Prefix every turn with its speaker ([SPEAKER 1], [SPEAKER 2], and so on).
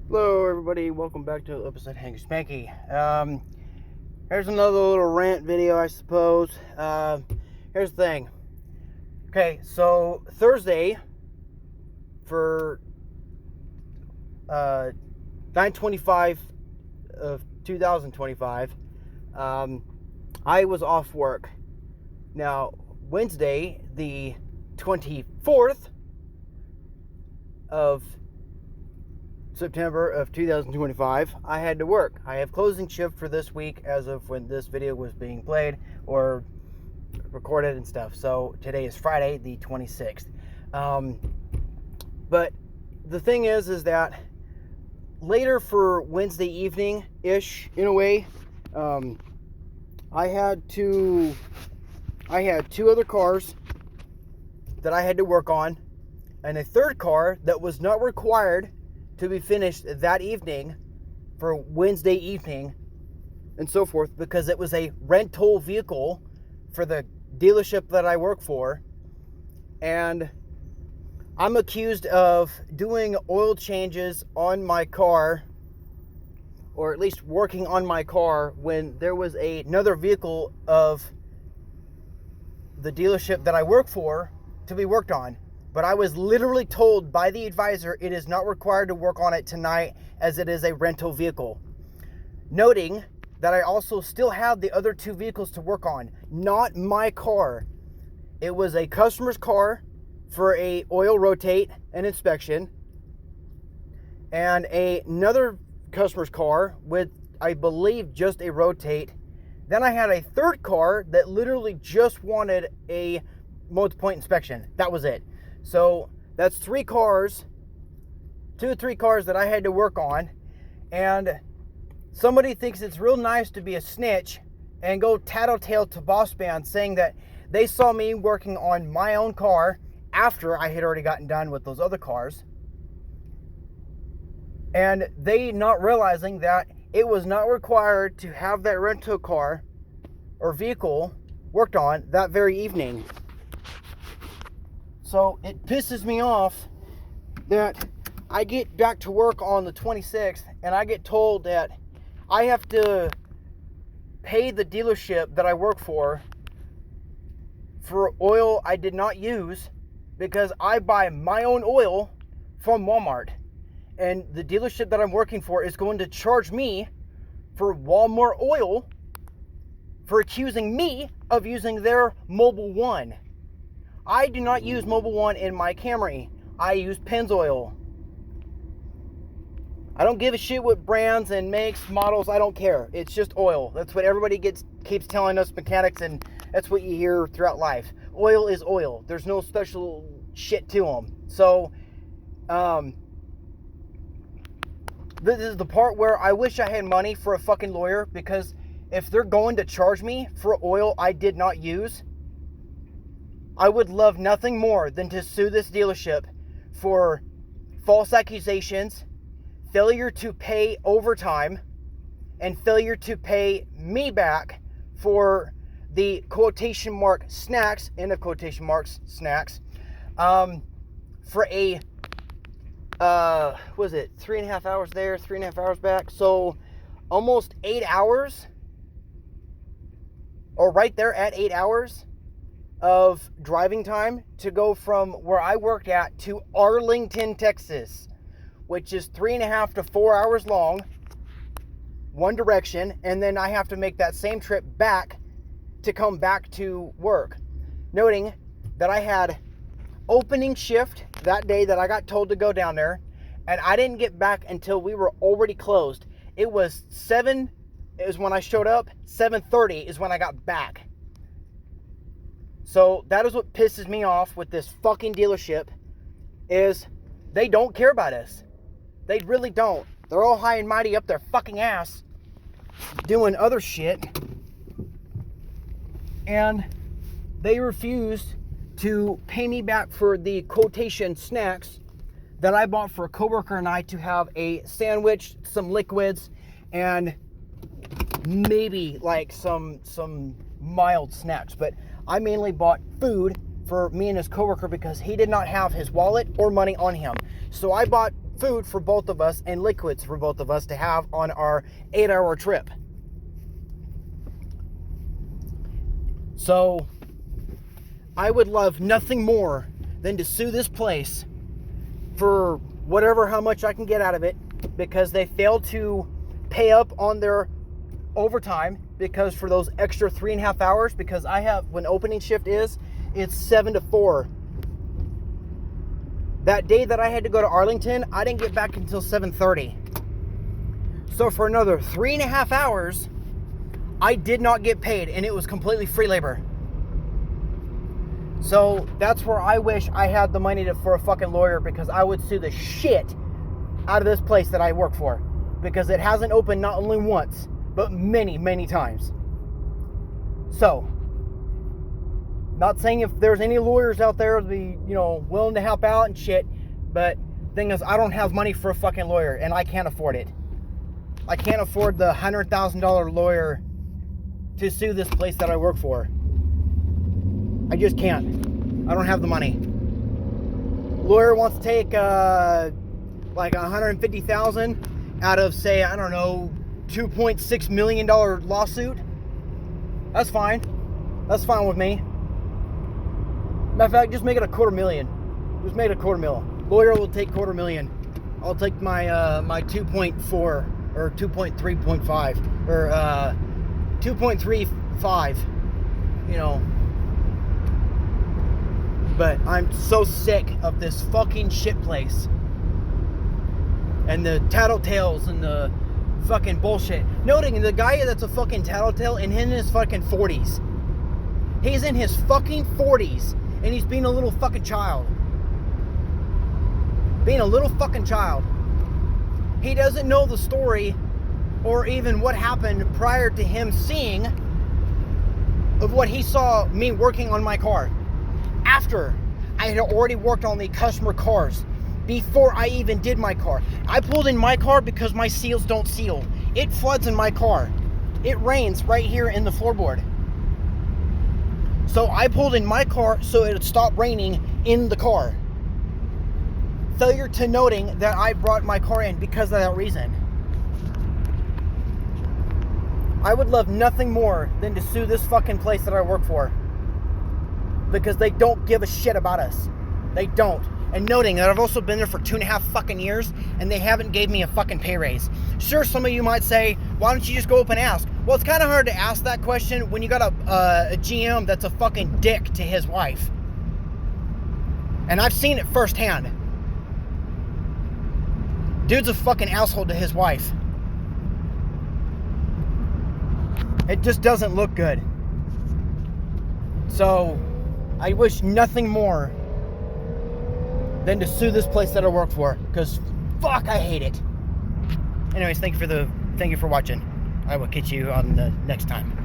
[SPEAKER 1] Hello everybody, welcome back to an episode of Hanky Spanky. Here's another little rant video, I suppose. Here's the thing. Okay, so Thursday for 9/25 of 2025, I was off work. Now, Wednesday, the 24th of September of 2025, I had to work. I have closing shift for this week as of when this video was being played or recorded and stuff. So today is Friday, the 26th. But the thing is that later for Wednesday evening-ish, in a way, I had two other cars that I had to work on, and a third car that was not required to be finished that evening for Wednesday evening and so forth, because it was a rental vehicle for the dealership that I work for. And I'm accused of doing oil changes on my car, or at least working on my car, when there was another vehicle of the dealership that I work for to be worked on. But I was literally told by the advisor it is not required to work on it tonight, as it is a rental vehicle. Noting that I also still have the other two vehicles to work on, not my car. It was a customer's car for a oil rotate and inspection, and another customer's car with, I believe, just a rotate. Then I had a third car that literally just wanted a multi-point inspection. That was it. So that's two or three cars that I had to work on. And somebody thinks it's real nice to be a snitch and go tattletale to Boss Man, saying that they saw me working on my own car after I had already gotten done with those other cars. And they not realizing that it was not required to have that rental car or vehicle worked on that very evening. So it pisses me off that I get back to work on the 26th and I get told that I have to pay the dealership that I work for oil I did not use, because I buy my own oil from Walmart. And the dealership that I'm working for is going to charge me for Walmart oil for accusing me of using their Mobil 1. I do not use Mobil 1 in my Camry. I use Pennzoil. I don't give a shit what brands and makes, models, I don't care. It's just oil. That's what everybody keeps telling us mechanics, and that's what you hear throughout life. Oil is oil. There's no special shit to them. So, this is the part where I wish I had money for a fucking lawyer, because if they're going to charge me for oil I did not use, I would love nothing more than to sue this dealership for false accusations, failure to pay overtime, and failure to pay me back for the quotation mark snacks, end of quotation marks, snacks, for a, what was it, 3.5 hours there, 3.5 hours back, so almost 8 hours, or right there at 8 hours of driving time to go from where I worked at to Arlington, Texas, which is 3.5 to 4 hours long, one direction, and then I have to make that same trip back to come back to work. Noting that I had opening shift that day that I got told to go down there, and I didn't get back until we were already closed. It was 7 is when I showed up, 7:30 is when I got back. So that is what pisses me off with this fucking dealership, is they don't care about us. They really don't. They're all high and mighty up their fucking ass doing other shit, and they refused to pay me back for the quotation snacks that I bought for a coworker and I to have a sandwich, some liquids, and maybe like some mild snacks. But I mainly bought food for me and his coworker because he did not have his wallet or money on him. So I bought food for both of us and liquids for both of us to have on our 8-hour trip. So I would love nothing more than to sue this place for how much I can get out of it, because they failed to pay up on their overtime, because for those extra 3.5 hours, because I have, when opening shift is, it's 7 to 4. That day that I had to go to Arlington, I didn't get back until 7:30. So for another 3.5 hours, I did not get paid, and it was completely free labor. So that's where I wish I had the money for a fucking lawyer, because I would sue the shit out of this place that I work for, because it hasn't opened not only once, but many, many times. So, not saying if there's any lawyers out there to be, willing to help out and shit, but thing is, I don't have money for a fucking lawyer, and I can't afford it. I can't afford the $100,000 lawyer to sue this place that I work for. I just can't. I don't have the money. Lawyer wants to take like $150,000 out of, say, I don't know, $2.6 million lawsuit. That's fine. That's fine with me. Matter of fact, just make it $250,000. Just make it $250,000. Lawyer will take $250,000. I'll take my my 2.4 or 2.3.5 or 2.35. But I'm so sick of this fucking shit place. And the tattletales and the fucking bullshit. Noting the guy that's a fucking tattletale and in his fucking 40s. He's in his fucking 40s and he's being a little fucking child. Being a little fucking child. He doesn't know the story or even what happened prior to him seeing of what he saw me working on my car. After I had already worked on the customer cars. Before I even did my car. I pulled in my car because my seals don't seal. It floods in my car. It rains right here in the floorboard. So I pulled in my car so it would stop raining in the car. Failure to noting that I brought my car in because of that reason. I would love nothing more than to sue this fucking place that I work for. Because they don't give a shit about us. They don't. And noting that I've also been there for 2.5 fucking years and they haven't gave me a fucking pay raise. Sure, some of you might say, why don't you just go up and ask? Well, it's kind of hard to ask that question when you got a GM that's a fucking dick to his wife. And I've seen it firsthand. Dude's a fucking asshole to his wife. It just doesn't look good. So, I wish nothing more than to sue this place that I work for, because fuck, I hate it. Anyways, thank you for watching. I will catch you on the next time.